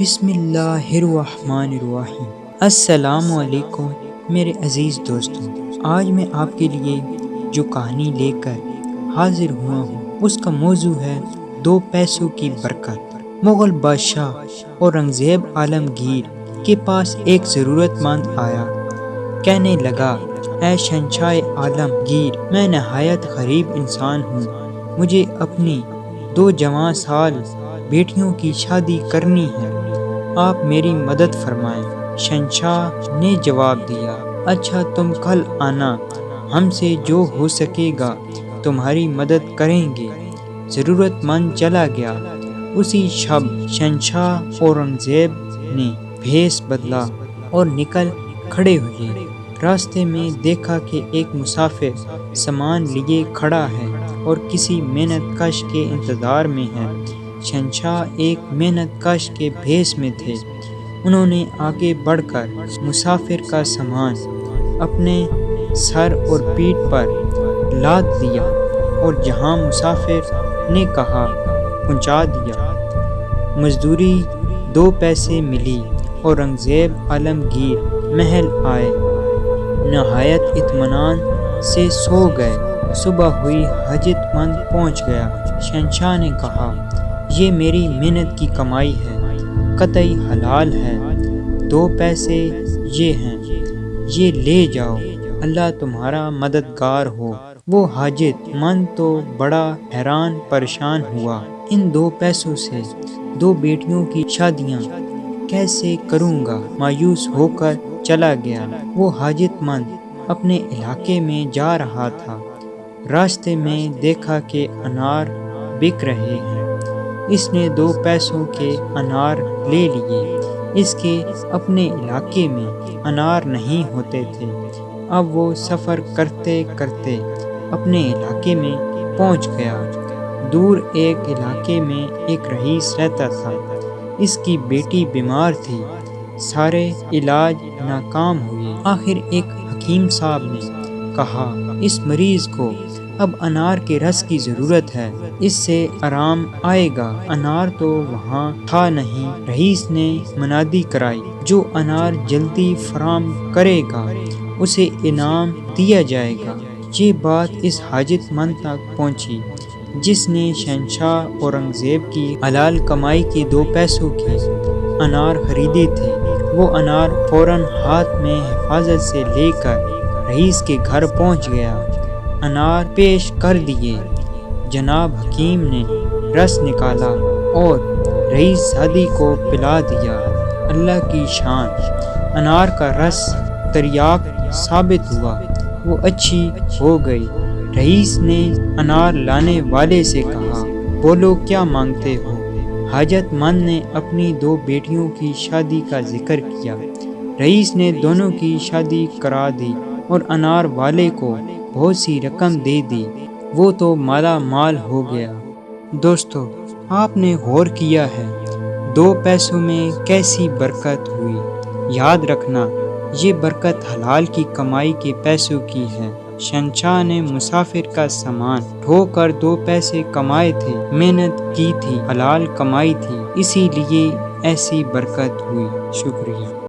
بسم اللہ الرحمن الرحیم۔ السلام علیکم میرے عزیز دوستوں، آج میں آپ کے لیے جو کہانی لے کر حاضر ہوا ہوں اس کا موضوع ہے 2 پیسوں کی برکت۔ مغل بادشاہ اورنگزیب عالمگیر کے پاس ایک ضرورت مند آیا، کہنے لگا اے شہنشاہ عالمگیر، میں نہایت غریب انسان ہوں، مجھے اپنی 2 جوان سال بیٹیوں کی شادی کرنی ہے، آپ میری مدد فرمائیں۔ شہنشاہ نے جواب دیا، اچھا تم کل آنا، ہم سے جو ہو سکے گا تمہاری مدد کریں گے۔ ضرورت مند چلا گیا۔ اسی شب شہنشاہ اورنگزیب نے بھیس بدلا اور نکل کھڑے ہوئے۔ راستے میں دیکھا کہ ایک مسافر سامان لیے کھڑا ہے اور کسی محنت کش کے انتظار میں ہے۔ شہنشاہ ایک محنت کش کے بھیس میں تھے۔ انہوں نے آگے بڑھ کر مسافر کا سامان اپنے سر اور پیٹھ پر لاد دیا اور جہاں مسافر نے کہا پہنچا دیا۔ مزدوری 2 پیسے ملی۔ اورنگزیب عالمگیر محل آئے، نہایت اطمینان سے سو گئے۔ صبح ہوئی، حاجت مند پہنچ گیا۔ شہنشاہ نے کہا یہ میری محنت کی کمائی ہے، قطعی حلال ہے، 2 پیسے یہ ہیں، یہ لے جاؤ، اللہ تمہارا مددگار ہو۔ وہ حاجت مند تو بڑا حیران پریشان ہوا، ان 2 پیسوں سے 2 بیٹیوں کی شادیاں کیسے کروں گا، مایوس ہو کر چلا گیا۔ وہ حاجت مند اپنے علاقے میں جا رہا تھا، راستے میں دیکھا کہ انار بک رہے ہیں۔ اس نے 2 پیسوں کے انار لے لیے۔ اس کے اپنے علاقے میں انار نہیں ہوتے تھے۔ اب وہ سفر کرتے کرتے اپنے علاقے میں پہنچ گیا۔ دور ایک علاقے میں ایک رئیس رہتا تھا، اس کی بیٹی بیمار تھی، سارے علاج ناکام ہوئے۔ آخر ایک حکیم صاحب نے کہا اس مریض کو اب انار کے رس کی ضرورت ہے، اس سے آرام آئے گا۔ انار تو وہاں تھا نہیں۔ رئیس نے منادی کرائی، جو انار جلدی فراہم کرے گا اسے انعام دیا جائے گا۔ یہ بات اس حاجت مند تک پہنچی جس نے شہنشاہ اورنگزیب کی حلال کمائی کے 2 پیسوں کے انار خریدے تھے۔ وہ انار فوراً ہاتھ میں حفاظت سے لے کر رئیس کے گھر پہنچ گیا۔ انار پیش کر دیے۔ جناب حکیم نے رس نکالا اور رئیس زادی کو پلا دیا۔ اللہ کی شان، انار کا رس تریاق ثابت ہوا، وہ اچھی ہو گئی۔ رئیس نے انار لانے والے سے کہا بولو کیا مانگتے ہو؟ حاجت مند نے اپنی 2 بیٹیوں کی شادی کا ذکر کیا۔ رئیس نے دونوں کی شادی کرا دی اور انار والے کو بہت سی رقم دے دی، وہ تو مالا مال ہو گیا۔ دوستو، آپ نے غور کیا ہے 2 پیسوں میں کیسی برکت ہوئی؟ یاد رکھنا یہ برکت حلال کی کمائی کے پیسوں کی ہے۔ شہنشاہ نے مسافر کا سامان ڈھو کر 2 پیسے کمائے تھے، محنت کی تھی، حلال کمائی تھی، اسی لیے ایسی برکت ہوئی۔ شکریہ۔